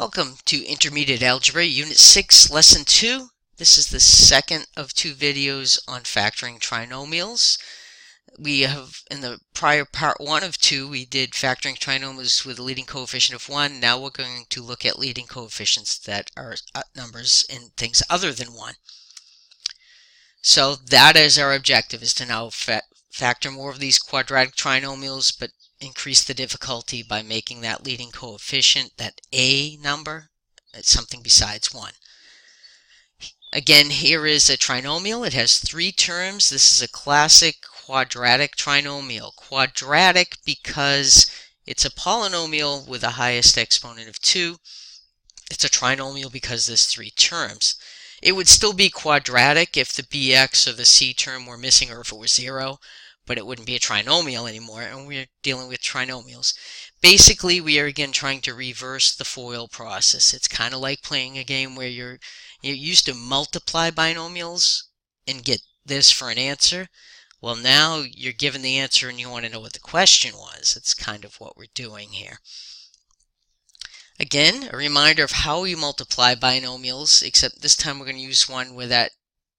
Welcome to Intermediate Algebra, Unit 6, Lesson 2. This is the second of two videos on factoring trinomials. We have, in the prior part 1 of 2, we did factoring trinomials with a leading coefficient of 1. Now we're going to look at leading coefficients that are numbers in things other than 1. So that is our objective, is to now factor more of these quadratic trinomials, but increase the difficulty by making that leading coefficient, that A number, something besides 1. Again, here is a trinomial. It has 3 terms. This is a classic quadratic trinomial. Quadratic because it's a polynomial with a highest exponent of 2. It's a trinomial because there's 3 terms. It would still be quadratic if the bx or the c term were missing, or if it was 0. But it wouldn't be a trinomial anymore, and we're dealing with trinomials. Basically, we are again trying to reverse the FOIL process. It's kind of like playing a game where you used to multiply binomials and get this for an answer. Well, now you're given the answer and you want to know what the question was. It's kind of what we're doing here. Again, a reminder of how we multiply binomials, except this time we're going to use one where that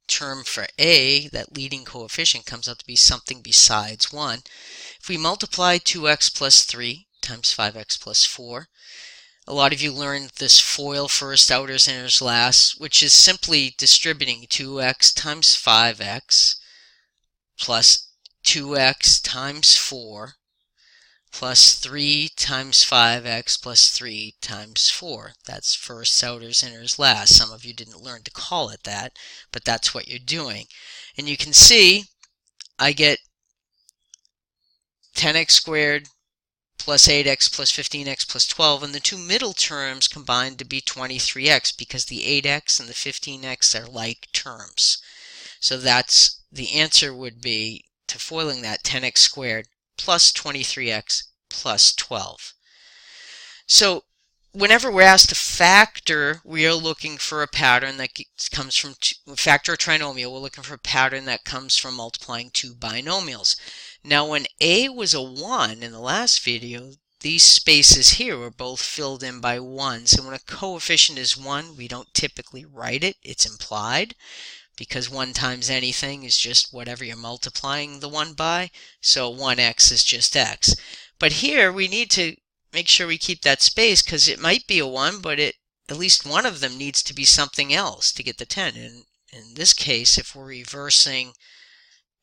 term for A, that leading coefficient, comes out to be something besides 1. If we multiply 2x plus 3 times 5x plus 4, a lot of you learned this FOIL, first, outers, inners, last, which is simply distributing 2x times 5x plus 2x times 4 plus 3 times 5x plus 3 times 4. That's first, outers, inners, last. Some of you didn't learn to call it that, but that's what you're doing. And you can see I get 10x squared plus 8x plus 15x plus 12, and the two middle terms combine to be 23x because the 8x and the 15x are like terms. So that's the answer would be, to foiling that, 10x squared plus 23x plus 12. So whenever we're asked to factor, we are looking for a pattern that comes from factor a trinomial. We're looking for a pattern that comes from multiplying 2 binomials. Now, when A was a 1 in the last video, these spaces here were both filled in by 1s. And when a coefficient is 1, we don't typically write it. It's implied, because 1 times anything is just whatever you're multiplying the 1 by, so 1x is just x. But here we need to make sure we keep that space, because it might be a 1, but at least one of them needs to be something else to get the 10. And in this case, if we're factoring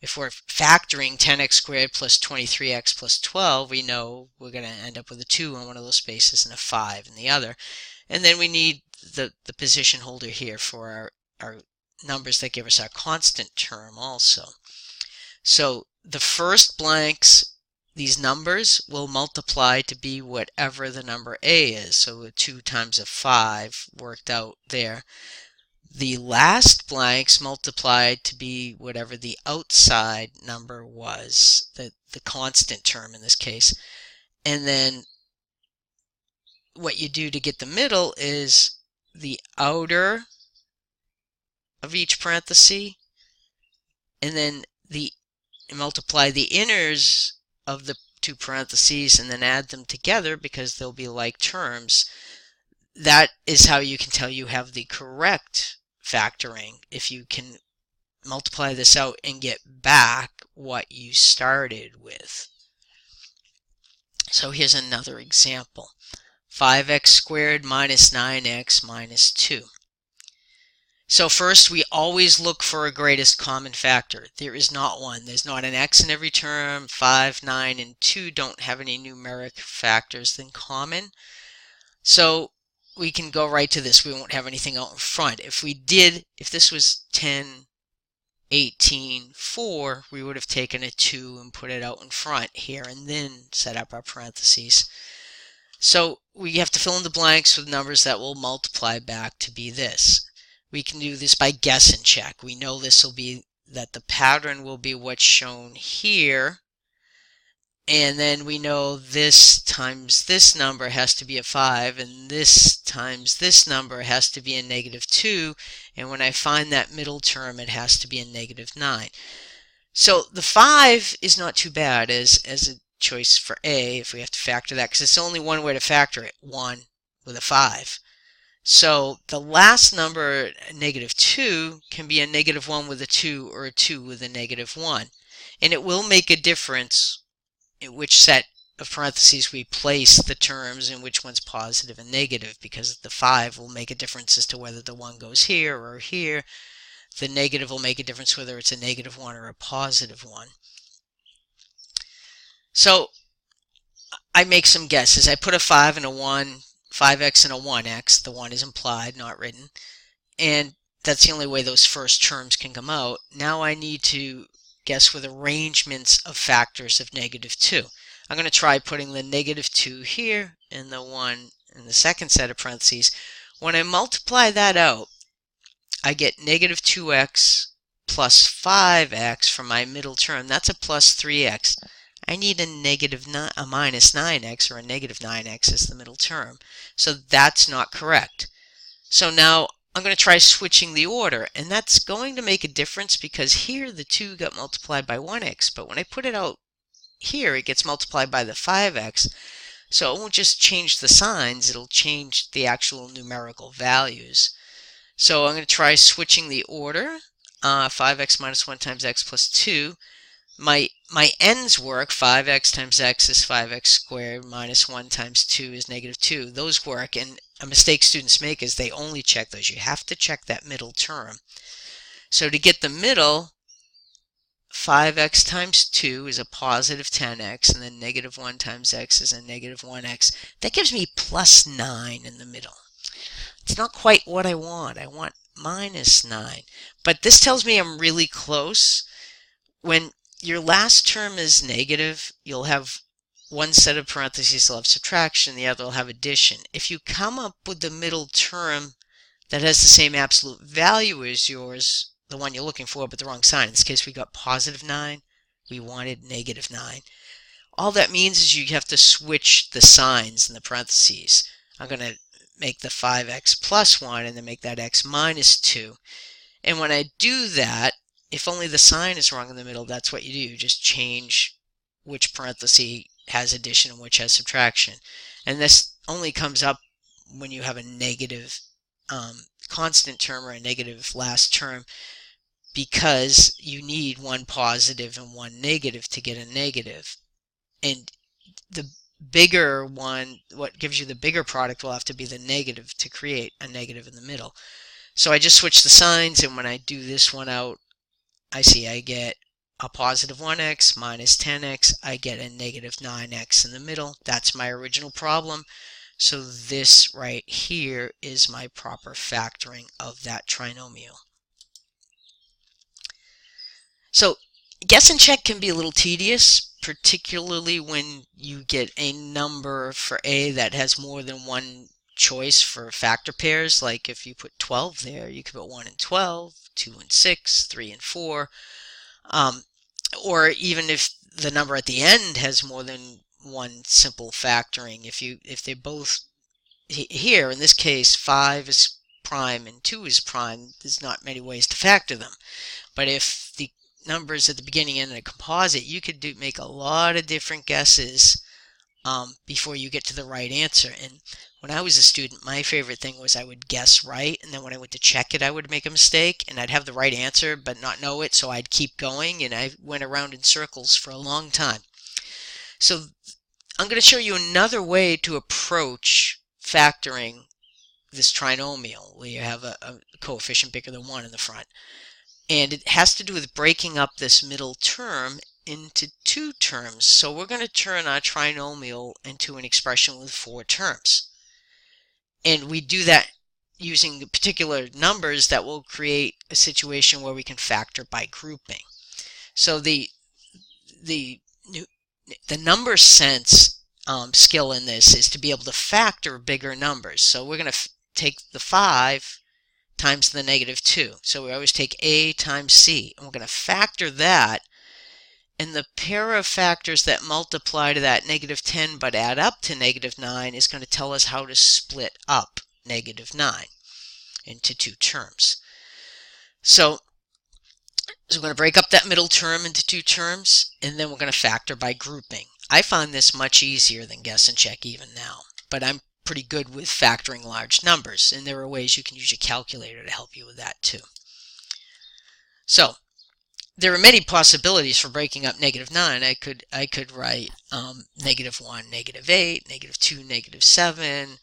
10x squared plus 23x plus 12, we know we're going to end up with a 2 in one of those spaces and a 5 in the other. And then we need the position holder here for our numbers that give us our constant term also. So the first blanks, these numbers will multiply to be whatever the number A is. So a 2 times a 5 worked out there. The last blanks multiplied to be whatever the outside number was, the constant term in this case. And then what you do to get the middle is the outer of each parenthesis, and then multiply the inners of the 2 parentheses and then add them together because they'll be like terms. That is how you can tell you have the correct factoring, if you can multiply this out and get back what you started with. So here's another example. 5x squared minus 9x minus 2. So first, we always look for a greatest common factor. There is not one. There's not an x in every term. 5, 9, and 2 don't have any numeric factors in common. So we can go right to this. We won't have anything out in front. If this was 10, 18, 4, we would have taken a 2 and put it out in front here and then set up our parentheses. So we have to fill in the blanks with numbers that will multiply back to be this. We can do this by guess and check. We know this will be that the pattern will be what's shown here. And then we know this times this number has to be a 5, and this times this number has to be a -2. And when I find that middle term, it has to be a -9. So the 5 is not too bad as a choice for A if we have to factor that, because it's only one way to factor it. 1 with a 5. So the last number, -2, can be a -1 with a 2 or a 2 with a -1. And it will make a difference in which set of parentheses we place the terms and which one's positive and negative, because the 5 will make a difference as to whether the 1 goes here or here. The negative will make a difference whether it's a -1 or a +1. So I make some guesses. I put a 5 and a 1, 5x and a 1x. The 1 is implied, not written. And that's the only way those first terms can come out. Now I need to guess with arrangements of factors of -2. I'm going to try putting the -2 here and the 1 in the second set of parentheses. When I multiply that out, I get -2x plus 5x from my middle term. That's a plus 3x. I need a minus 9x or a -9x as the middle term. So that's not correct. So now I'm going to try switching the order, and that's going to make a difference because here the 2 got multiplied by 1x, but when I put it out here it gets multiplied by the 5x. So it won't just change the signs, it'll change the actual numerical values. So I'm going to try switching the order. 5x minus 1 times x plus 2. My ends work. 5x times x is 5x squared minus 1 times 2 is -2. Those work, and a mistake students make is they only check those. You have to check that middle term. So to get the middle, 5x times 2 is a positive 10x, and then -1 times x is a -1x. That gives me plus 9 in the middle. It's not quite what I want. I want minus 9. But this tells me I'm really close. When your last term is negative, you'll have one set of parentheses will have subtraction, the other will have addition. If you come up with the middle term that has the same absolute value as yours, the one you're looking for, but the wrong sign, in this case we got positive 9, we wanted -9. All that means is you have to switch the signs in the parentheses. I'm going to make the 5x plus 1 and then make that x minus 2. And when I do that, if only the sign is wrong in the middle, that's what you do. You just change which parenthesis has addition and which has subtraction. And this only comes up when you have a negative constant term or a negative last term, because you need one positive and one negative to get a negative. And the bigger one, what gives you the bigger product, will have to be the negative to create a negative in the middle. So I just switch the signs, and when I do this one out, I see I get a positive 1x minus 10x. I get a -9x in the middle. That's my original problem. So this right here is my proper factoring of that trinomial. So guess and check can be a little tedious, particularly when you get a number for a that has more than one choice for factor pairs. Like if you put 12 there, you could put 1 and 12, 2 and 6, 3 and 4. Or even if the number at the end has more than one simple factoring, if they're both here, in this case 5 is prime and 2 is prime, there's not many ways to factor them. But if the numbers at the beginning and a composite, you could make a lot of different guesses before you get to the right answer. And when I was a student, my favorite thing was I would guess right, and then when I went to check it, I would make a mistake, and I'd have the right answer but not know it, so I'd keep going, and I went around in circles for a long time. So I'm going to show you another way to approach factoring this trinomial, where you have a coefficient bigger than 1 in the front. And it has to do with breaking up this middle term into 2 terms. So we're going to turn our trinomial into an expression with 4 terms. And we do that using particular numbers that will create a situation where we can factor by grouping. So the number sense skill in this is to be able to factor bigger numbers. So we're going to take the 5 times the -2. So we always take A times C, and we're going to factor that, and the pair of factors that multiply to that -10 but add up to -9 is going to tell us how to split up -9 into 2 terms. So we're going to break up that middle term into 2 terms, and then we're going to factor by grouping. I find this much easier than guess and check even now, but I'm pretty good with factoring large numbers, and there are ways you can use your calculator to help you with that too. So there are many possibilities for breaking up -9. I could write -1, -8, -2, -7,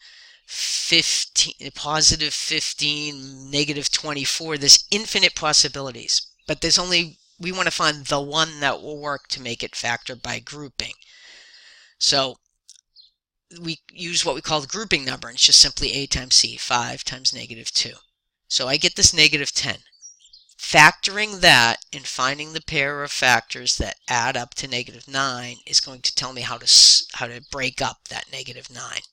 15, +15, -24. There's infinite possibilities, but we want to find the one that will work to make it factor by grouping. So we use what we call the grouping number, and it's just simply a times c, 5 times -2. So I get this -10. Factoring that and finding the pair of factors that add up to -9 is going to tell me how to break up that -9.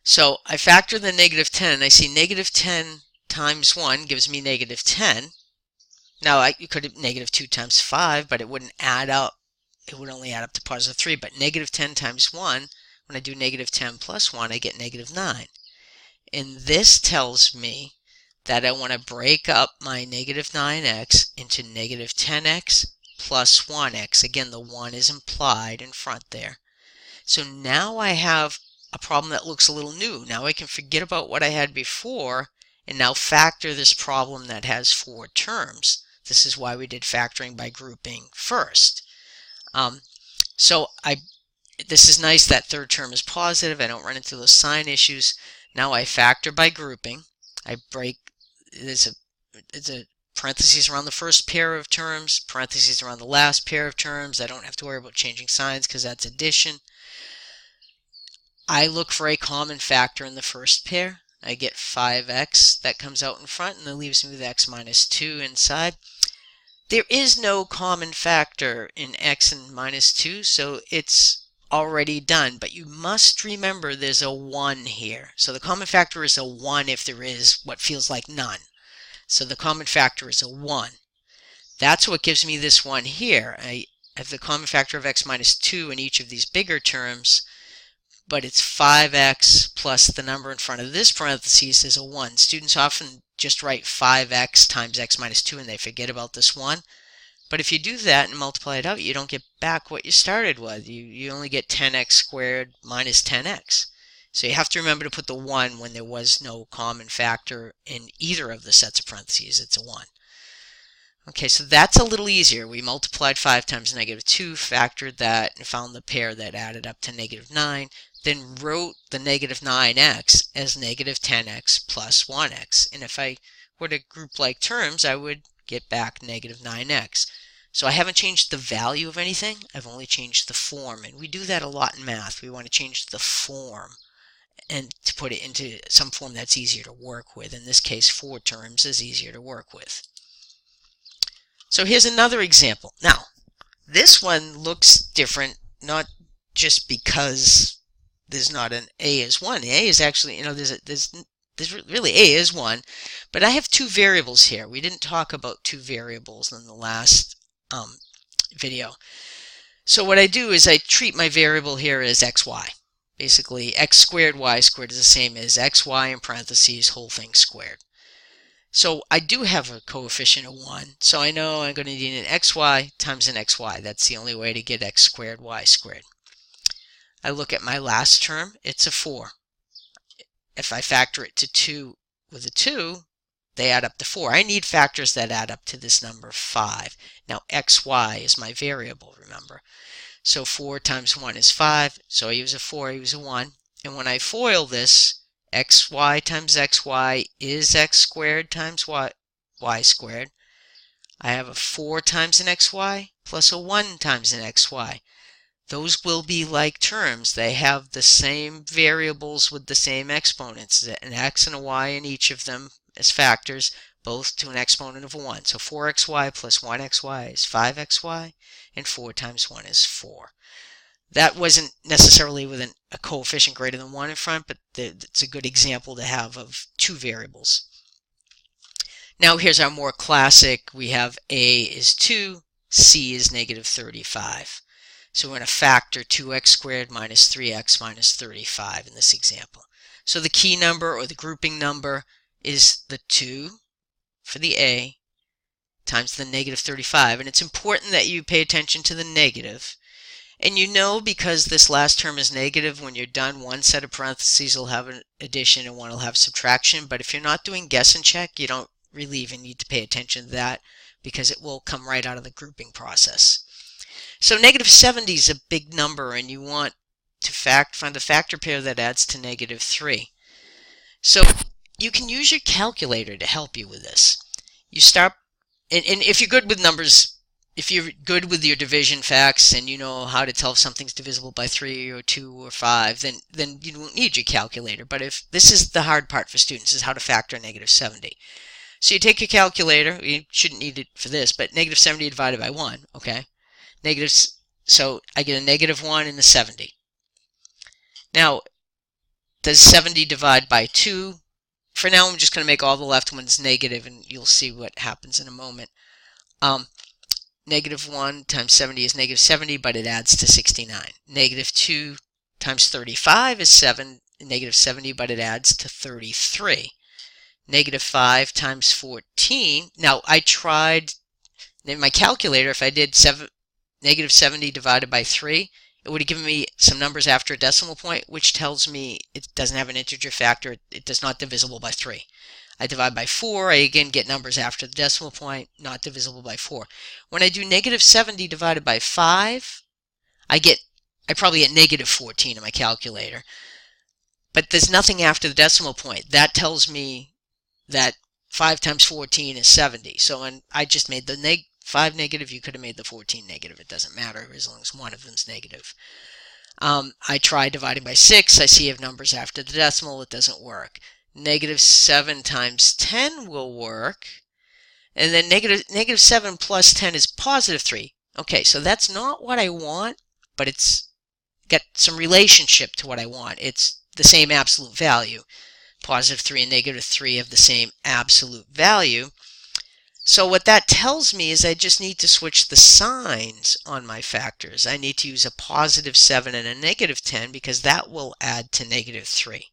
So I factor the -10, and I see -10 times 1 gives me -10. Now you could have -2 times 5, but it wouldn't add up. It would only add up to +3. But -10 times 1, when I do -10 plus 1, I get -9. And this tells me that I want to break up my -9x into -10x plus 1x. Again, the 1 is implied in front there. So now I have a problem that looks a little new. Now I can forget about what I had before and now factor this problem that has 4 terms. This is why we did factoring by grouping first. This is nice that third term is positive. I don't run into those sign issues. Now I factor by grouping. I break, it's a parentheses around the first pair of terms, parentheses around the last pair of terms. I don't have to worry about changing signs because that's addition. I look for a common factor in the first pair. I get 5x that comes out in front, and that leaves me with x minus 2 inside. There is no common factor in x and -2, so it's already done. But you must remember there's a 1 here. So the common factor is a 1 if there is what feels like none. So the common factor is a 1. That's what gives me this one here. I have the common factor of x minus 2 in each of these bigger terms, but it's 5x plus the number in front of this parentheses is a 1. Students often just write 5x times x minus 2 and they forget about this 1. But if you do that and multiply it out, you don't get back what you started with. You only get 10x squared minus 10x. So you have to remember to put the 1 when there was no common factor in either of the sets of parentheses. It's a 1. Okay, so that's a little easier. We multiplied 5 times -2, factored that, and found the pair that added up to -9, then wrote the -9x as -10x plus 1x. And if I were to group like terms, I would get back -9x. So I haven't changed the value of anything, I've only changed the form. And we do that a lot in math. We want to change the form and to put it into some form that's easier to work with. In this case, 4 terms is easier to work with. So here's another example. Now, this one looks different, not just because there's not an a is 1. A is actually, there's really a is 1, but I have 2 variables here. We didn't talk about 2 variables in the last video. So what I do is I treat my variable here as xy. Basically, x squared y squared is the same as xy in parentheses, whole thing squared. So I do have a coefficient of 1, so I know I'm going to need an xy times an xy. That's the only way to get x squared y squared. I look at my last term, it's a 4. If I factor it to 2 with a 2, they add up to 4. I need factors that add up to this number 5. Now xy is my variable, remember. So 4 times 1 is 5, so I use a 4, I use a 1. And when I FOIL this, xy times xy is x squared times y squared. I have a 4 times an xy plus a 1 times an xy. Those will be like terms. They have the same variables with the same exponents, an x and a y in each of them as factors, both to an exponent of 1. So 4xy plus 1xy is 5xy, and 4 times 1 is 4. That wasn't necessarily with a coefficient greater than 1 in front, but it's a good example to have of 2 variables. Now here's our more classic. We have a is 2, c is -35. So we're going to factor 2x squared minus 3x minus 35 in this example. So the key number or the grouping number is the 2 for the a times the -35. And it's important that you pay attention to the negative. And you know, because this last term is negative, when you're done, one set of parentheses will have an addition and one will have subtraction. But if you're not doing guess and check, you don't really even need to pay attention to that because it will come right out of the grouping process. So negative 70 is a big number, and you want to find the factor pair that adds to negative 3. So you can use your calculator to help you with this. You start, and if you're good with numbers, if you're good with your division facts and you know how to tell if something's divisible by 3 or 2 or 5, then you don't need your calculator. But if this is the hard part for students, is how to factor negative 70. So you take your calculator, you shouldn't need it for this, but negative 70 divided by 1, okay? So I get a negative 1 and a 70. Now, does 70 divide by 2? For now, I'm just going to make all the left ones negative, and you'll see what happens in a moment. Negative 1 times 70 is negative 70, but it adds to 69. Negative 2 times 35 is negative 70, but it adds to 33. Negative 5 times 14. Now, I tried in my calculator, if I did negative 70 divided by 3, it would have given me some numbers after a decimal point, which tells me it doesn't have an integer factor. It does not divisible by 3. I divide by 4, I again get numbers after the decimal point, not divisible by 4. When I do negative 70 divided by 5, I probably get negative 14 in my calculator. But there's nothing after the decimal point. That tells me that 5 times 14 is 70. So when I just made the 5 negative, you could have made the 14 negative. It doesn't matter as long as one of them is negative. I try dividing by 6. I see if numbers after the decimal, it doesn't work. Negative 7 times 10 will work. And then negative 7 plus 10 is positive 3. Okay, so that's not what I want, but it's got some relationship to what I want. It's the same absolute value. Positive 3 and negative 3 have the same absolute value. So what that tells me is I just need to switch the signs on my factors. I need to use a positive 7 and a negative 10 because that will add to negative 3.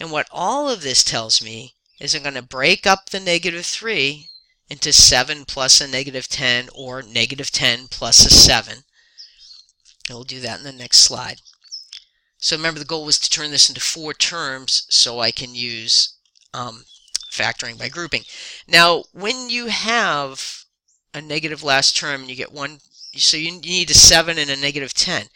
And what all of this tells me is I'm going to break up the negative 3 into 7 plus a negative 10 or negative 10 plus a 7. And we'll do that in the next slide. So remember, the goal was to turn this into 4 terms so I can use factoring by grouping. Now, when you have a negative last term and you get one, so you need a 7 and a negative 10.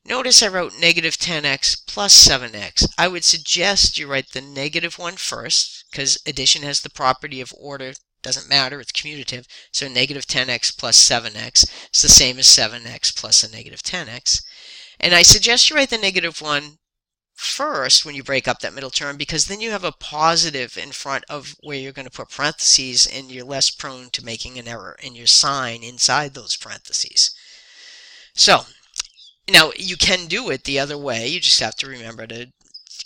Notice I wrote negative 10x plus 7x. I would suggest you write the negative one first because addition has the property of order. Doesn't matter, it's commutative. So negative 10x plus 7x is the same as 7x plus a negative 10x. And I suggest you write the negative one first when you break up that middle term because then you have a positive in front of where you're going to put parentheses and you're less prone to making an error in your sign inside those parentheses. So, now, you can do it the other way. You just have to remember to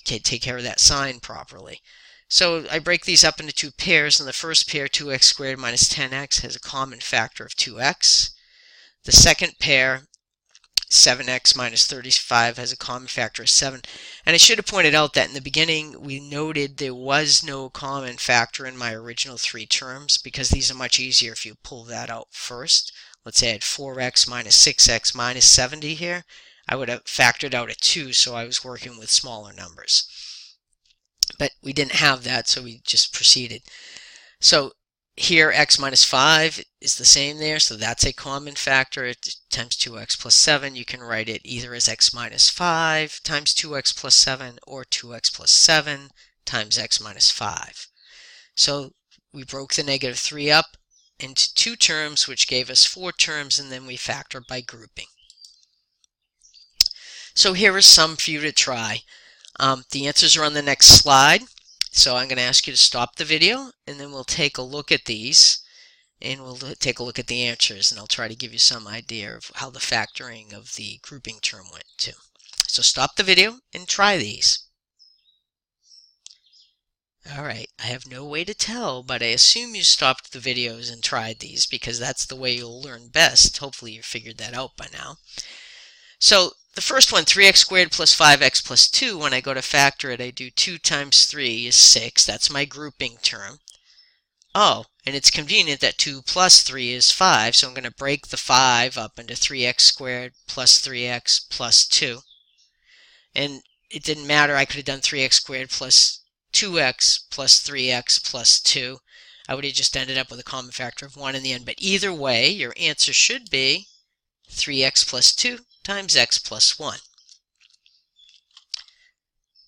take care of that sign properly. So I break these up into 2 pairs. In the first pair, 2x squared minus 10x has a common factor of 2x. The second pair, 7x minus 35 has a common factor of 7. And I should have pointed out that in the beginning we noted there was no common factor in my original 3 terms because these are much easier if you pull that out first. Let's say I had 4x minus 6x minus 70 here. I would have factored out a 2, so I was working with smaller numbers. But we didn't have that, so we just proceeded. So here x minus 5 is the same there, so that's a common factor. Times 2x plus 7. You can write it either as x minus 5 times 2x plus 7 or 2x plus 7 times x minus 5. So we broke the negative 3 up into 2 terms, which gave us 4 terms, and then we factor by grouping. So here is some for you to try. The answers are on the next slide, so I'm going to ask you to stop the video, and then we'll take a look at these, and we'll take a look at the answers, and I'll try to give you some idea of how the factoring of the grouping term went too. So stop the video and try these. Alright, I have no way to tell, but I assume you stopped the videos and tried these because that's the way you'll learn best. Hopefully you figured that out by now. So the first one, 3x squared plus 5x plus 2, when I go to factor it, I do 2 times 3 is 6. That's my grouping term. oh, and it's convenient that 2 plus 3 is 5, so I'm going to break the 5 up into 3x squared plus 3x plus 2. And it didn't matter, I could have done 3x squared plus 2x plus 3x plus 2. I would have just ended up with a common factor of 1 in the end. But either way, your answer should be 3x plus 2 times x plus 1.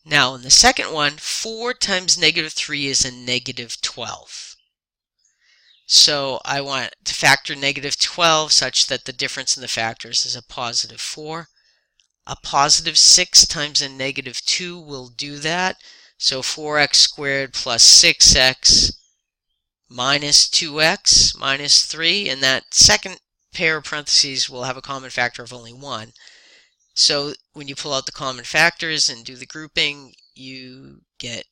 Now, in the second one, 4 times negative 3 is a negative 12. So I want to factor negative 12 such that the difference in the factors is a positive 4. A positive 6 times a negative 2 will do that. So 4x squared plus 6x minus 2x minus 3. And that second pair of parentheses will have a common factor of only 1. So when you pull out the common factors and do the grouping, you get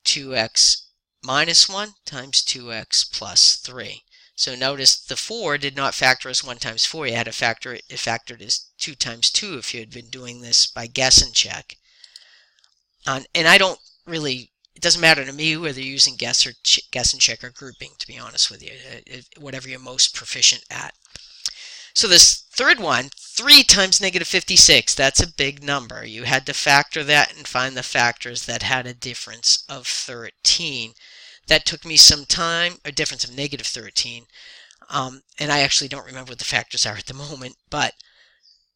2x minus 1 times 2x plus 3. So notice the 4 did not factor as 1 times 4. You had to factor it factored as 2 times 2 if you had been doing this by guess and check. And I don't really, it doesn't matter to me whether you're using guess and check or grouping, to be honest with you, whatever you're most proficient at. So this third one, 3 times negative 56, that's a big number. You had to factor that and find the factors that had a difference of 13. That took me some time, a difference of negative 13. And I actually don't remember what the factors are at the moment, but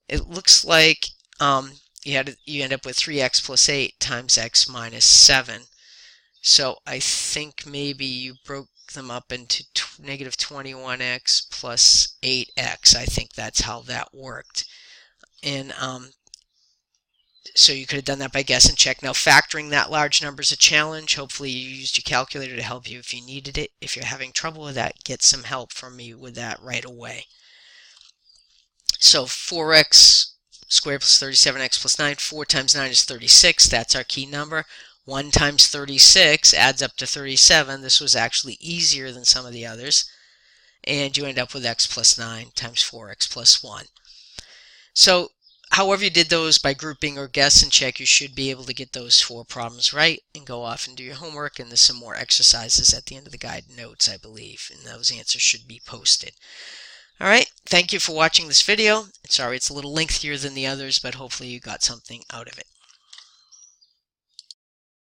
it looks like you end up with 3x plus 8 times x minus 7. So I think maybe you broke them up into negative 21x plus 8x. I think that's how that worked. And so you could have done that by guess and check. Now factoring that large number is a challenge. Hopefully you used your calculator to help you if you needed it. If you're having trouble with that, get some help from me with that right away. So 4x squared plus 37x plus 9. 4 times 9 is 36. That's our key number. 1 times 36 adds up to 37. This was actually easier than some of the others. And you end up with x plus 9 times 4x plus 1. So however you did those by grouping or guess and check, you should be able to get those 4 problems right and go off and do your homework. And there's some more exercises at the end of the guide notes, I believe, and those answers should be posted. All right, thank you for watching this video. Sorry it's a little lengthier than the others, but hopefully you got something out of it.